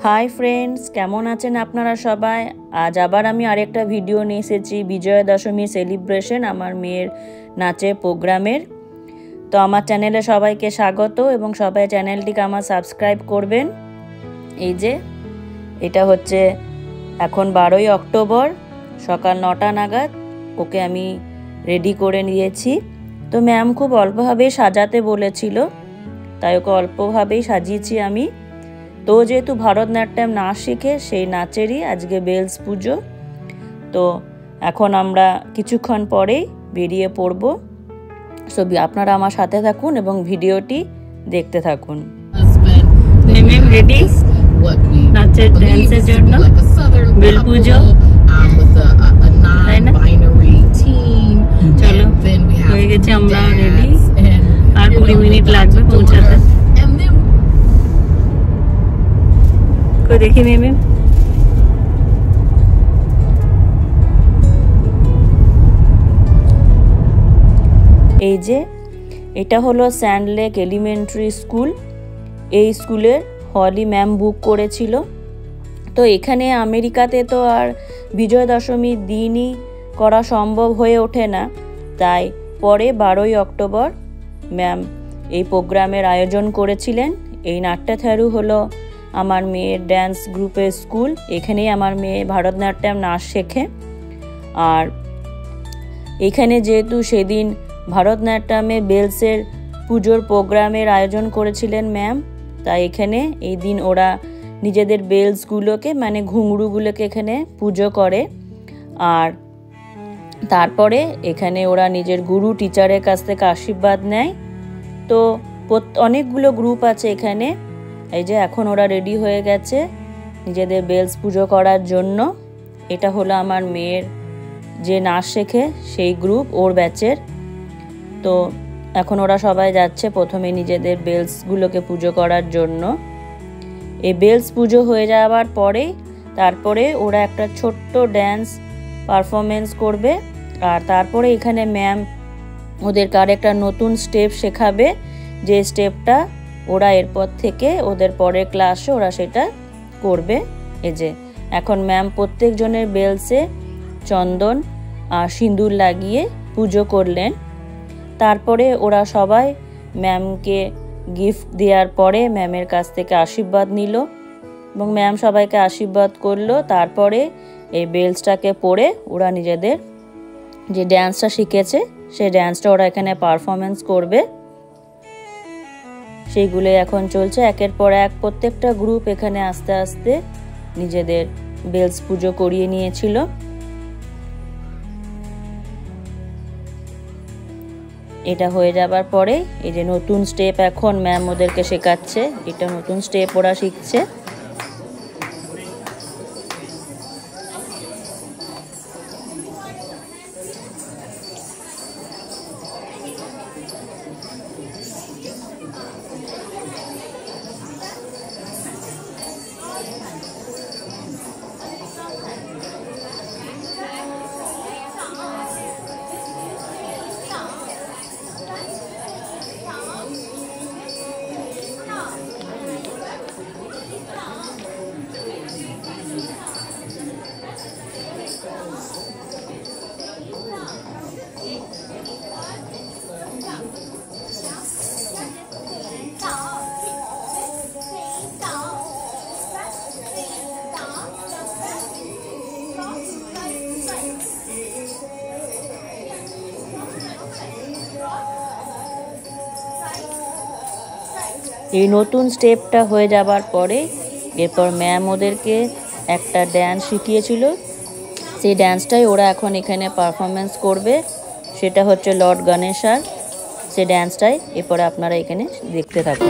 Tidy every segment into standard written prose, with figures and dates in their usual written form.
Hi friends केमन आছেন আপনারা সবাই। आज আবার আমি আরেকটা ভিডিও নিয়ে এসেছি বিজয়া দশমী সেলিব্রেশন আমার মেয়ের নাচের প্রোগ্রামের। তো আমার চ্যানেলে সবাইকে স্বাগত এবং সবাই চ্যানেলটিকে আমার সাবস্ক্রাইব করবেন। এই যে এটা হচ্ছে এখন 12ই অক্টোবর সকাল 9টা নাগাদ ওকে আমি রেডি করে নিয়েছি। তো ম্যাম খুব অল্পভাবেই সাজাতে বলেছিল, তাই ওকে অল্পভাবেই সাজিয়েছি আমি। তো যেহেতু ভারতনাট্যম নাচ শিখে সেই নাচেরই আজকে বেলস পুজো। তো এখন আমরা কিছুক্ষণ পরেই বেরিয়ে পড়ব। সো আপনারা আমার সাথে থাকুন এবং ভিডিওটি দেখতে থাকুন। ম্যাম রেডি নাচের ড্যান্সের জন্য বেল পুজো, তাই না? চলো হয়ে গেছে, আমরা রেডি। আর 20 মিনিট লাগবে পৌঁছাতে। দেখি মেমে এই যে এটা হলো স্যান্ড লেক এলিমেন্টারি স্কুল। এই স্কুলের হলি ম্যাম বুক করেছিল। তো এখানে আমেরিকাতে তো আর বিজয়া দশমীর দিনই করা সম্ভব হয়ে ওঠে না, তাই পরে 12ই অক্টোবর ম্যাম এই প্রোগ্রামের আয়োজন করেছিলেন। এই নাট্যথারু হলো আমার মেয়ের ড্যান্স গ্রুপের স্কুল। এখানেই আমার মেয়ে ভারতনাট্যম নাচ শেখে। আর এখানে যেহেতু সেদিন ভারতনাট্যমে বেলসের পুজোর প্রোগ্রামের আয়োজন করেছিলেন ম্যাম, তাই এখানে এই দিন ওরা নিজেদের বেলসগুলোকে মানে ঘুঙরুগুলোকে এখানে পুজো করে। আর তারপরে এখানে ওরা নিজের গুরু টিচারের কাছ থেকে আশীর্বাদ নেয়। তো অনেকগুলো গ্রুপ আছে এখানে। এই যে এখন ওরা রেডি হয়ে গেছে নিজেদের বেলস পুজো করার জন্য। এটা হলো আমার মেয়ের যে নাচ শেখে সেই গ্রুপ, ওর ব্যাচের। তো এখন ওরা সবাই যাচ্ছে প্রথমে নিজেদের বেলসগুলোকে পুজো করার জন্য। এই বেলস পুজো হয়ে যাওয়ার পরে তারপরে ওরা একটা ছোট্ট ড্যান্স পারফরমেন্স করবে। আর তারপরে এখানে ম্যাম ওদেরকে আর একটা নতুন স্টেপ শেখাবে, যে স্টেপটা ওরা এরপর থেকে ওদের পরের ক্লাসে ওরা সেটা করবে। এই যে এখন ম্যাম প্রত্যেকজনের বেলসে চন্দন আর সিঁদুর লাগিয়ে পুজো করলেন। তারপরে ওরা সবাই ম্যামকে গিফট দেওয়ার পরে ম্যামের কাছ থেকে আশীর্বাদ নিল এবং ম্যাম সবাইকে আশীর্বাদ করলো। তারপরে এই বেলসটাকে পরে ওরা নিজেদের যে ড্যান্সটা শিখেছে সেই ড্যান্সটা ওরা এখানে পারফরমেন্স করবে। সেইগুলো এখন চলছে একের পর এক। প্রত্যেকটা গ্রুপ এখানে আস্তে আস্তে নিজেদের বেলস পুজো করিয়ে নিয়েছিল। এটা হয়ে যাবার পরে এই যে নতুন স্টেপ এখন ম্যাম ওদেরকে শেখাচ্ছে। এটা নতুন স্টেপ ওরা শিখছে। এই নতুন স্টেপটা হয়ে যাবার পরে এরপর ম্যাম ওদেরকে একটা ড্যান্স শিখিয়েছিল, সেই ড্যান্সটাই ওরা এখন এখানে পারফরমেন্স করবে। সেটা হচ্ছে লর্ড গণেশার সেই ড্যান্সটাই এরপরে আপনারা এখানে দেখতে থাকুন।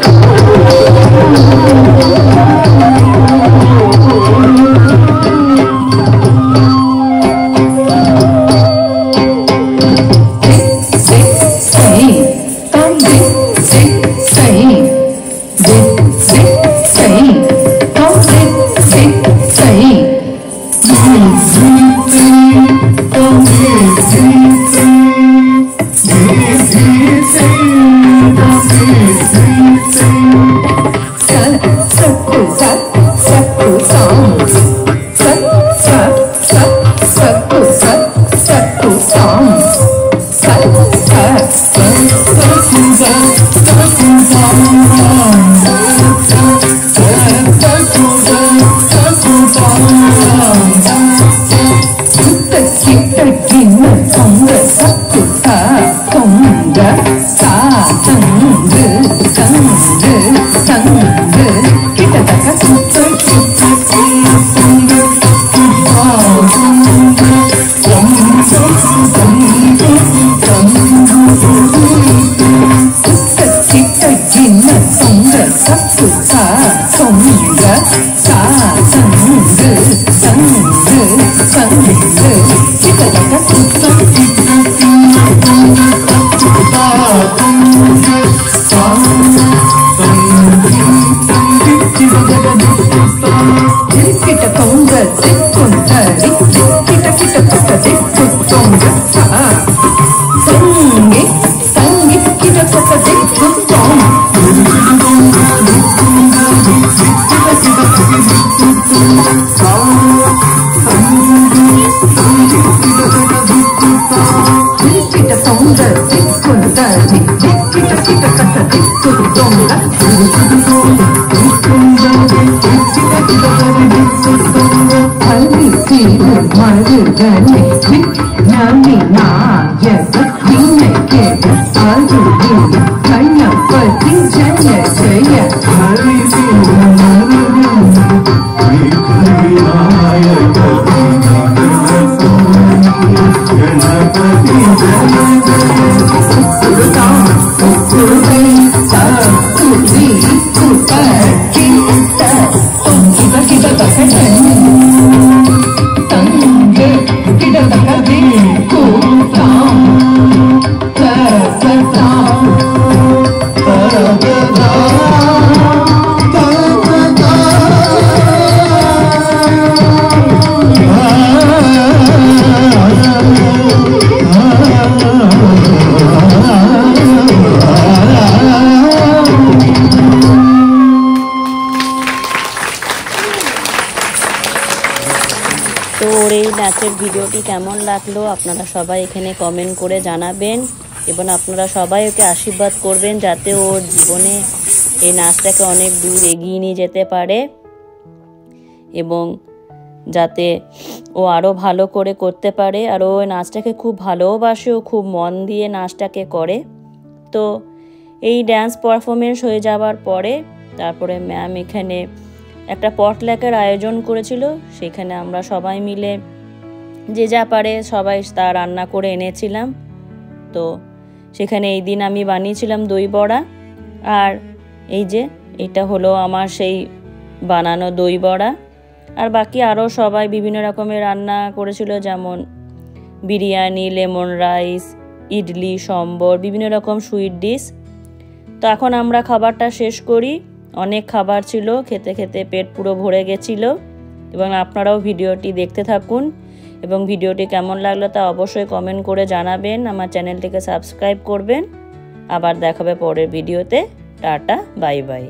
kita tonga tari kita kata tonga sa sange sange kita kata tonga kita tonga tari kita kata tonga তো ওর এই নাচের ভিডিওটি কেমন লাগলো আপনারা সবাই এখানে কমেন্ট করে জানাবেন এবং আপনারা সবাই ওকে আশীর্বাদ করবেন যাতে ওর জীবনে এই নাচটাকে অনেক দূর এগিয়ে নিয়ে যেতে পারে এবং যাতে ও আরও ভালো করে করতে পারে। আর ও নাচটাকে খুব ভালোবাসে, ও খুব মন দিয়ে নাচটাকে করে। তো এই ড্যান্স পারফরমেন্স হয়ে যাওয়ার পরে তারপরে ম্যাম এখানে একটা পটলাকের আয়োজন করেছিল। সেখানে আমরা সবাই মিলে যে যা পারে সবাই তা রান্না করে এনেছিলাম। তো সেখানে এই দিন আমি বানিয়েছিলাম দই বড়া, আর এই যে এটা হলো আমার সেই বানানো দই বড়া। আর বাকি আরও সবাই বিভিন্ন রকমের রান্না করেছিল, যেমন বিরিয়ানি, লেমন রাইস, ইডলি, সম্বর, বিভিন্ন রকম সুইট ডিশ। তো এখন আমরা খাবারটা শেষ করি। অনেক খাবার ছিল, খেতে খেতে পেট পুরো ভরে গেছিল। এবং আপনারাও ভিডিওটি দেখতে থাকুন এবং ভিডিওটি কেমন লাগলো তা অবশ্যই কমেন্ট করে জানাবেন। আমার চ্যানেলটিকে সাবস্ক্রাইব করবেন। আবার দেখাবে পরের ভিডিওতে। Tata, bye bye.